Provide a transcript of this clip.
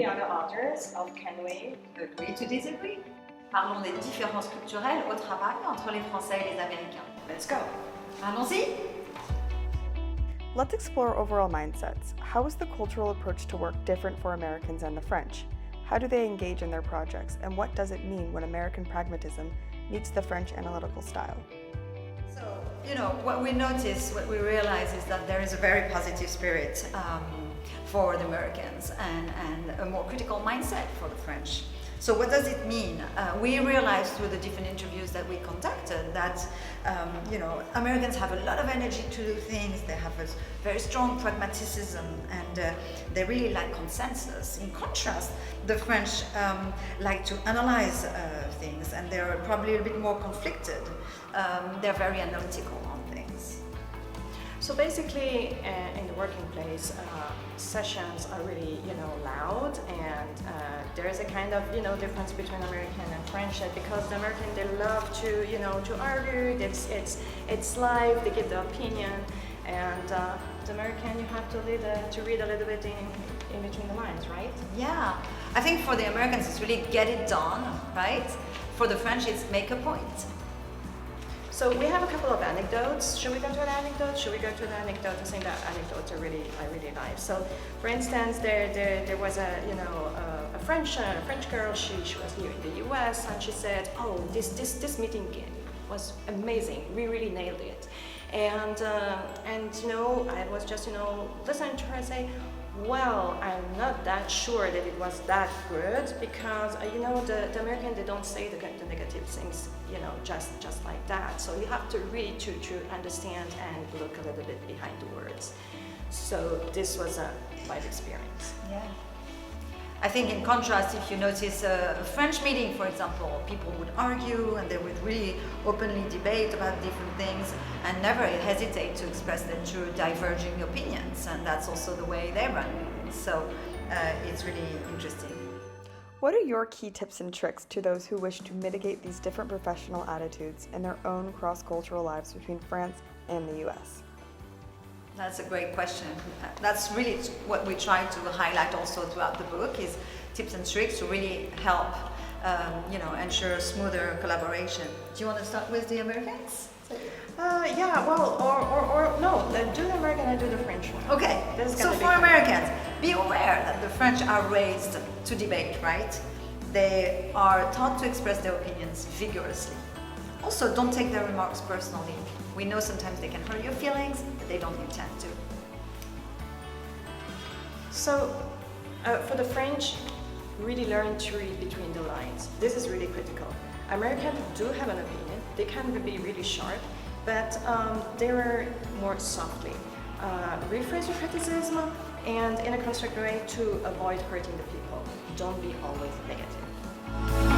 the other authors of FACC-NY agree to disagree. Parlons des différences culturelles au travail entre les Français et les Américains. Let's go. Allons-y. Let's explore overall mindsets. How is the cultural approach to work different for Americans and the French? How do they engage in their projects, and what does it mean when American pragmatism meets the French analytical style? So, what we notice, what we realize is that there is a very positive spirit for the Americans and a more critical mindset for the French. So what does it mean? We realized through the different interviews that we conducted that Americans have a lot of energy to do things. They have a very strong pragmatism, and they really like consensus. In contrast, the French like to analyze things, and they're probably a bit more conflicted. They're very analytical on things. So basically, in the working place, sessions are really, loud, and there is a kind of, difference between American and French, because the American, they love to, to argue. It's live. They give their opinion, and the American, you have to read a little bit in between the lines, right? Yeah, I think for the Americans, it's really get it done, right? For the French, it's make a point. So we have a couple of anecdotes. Should we go to an anecdote? Should we go to the anecdote? I think that anecdotes are I really like. So, for instance, there was a French girl. She was new in the U.S. and she said, "Oh, this meeting was amazing. We really nailed it." And I was just listening to her say, "Well, I'm not that sure that it was that good, because the American, they don't say the negative things just like that. So you have to read to understand and look a little bit behind the words." So this was a life experience. Yeah. I think in contrast, if you notice a French meeting, for example, people would argue and they would really openly debate about different things and never hesitate to express their true diverging opinions, and that's also the way they run meetings. So it's really interesting. What are your key tips and tricks to those who wish to mitigate these different professional attitudes in their own cross-cultural lives between France and the US? That's a great question. That's really what we try to highlight also throughout the book, is tips and tricks to really help, ensure smoother collaboration. Do you want to start with the Americans? Yeah, well, or no, do the American and do the French one. Okay, so for Americans, be aware that the French are raised to debate, right? They are taught to express their opinions vigorously. Also, don't take their remarks personally. We know sometimes they can hurt your feelings, but they don't intend to. So, for the French, really learn to read between the lines. This is really critical. Americans do have an opinion. They can be really sharp, but they were more softly. Rephrase your criticism, and in a constructive way, to avoid hurting the people. Don't be always negative.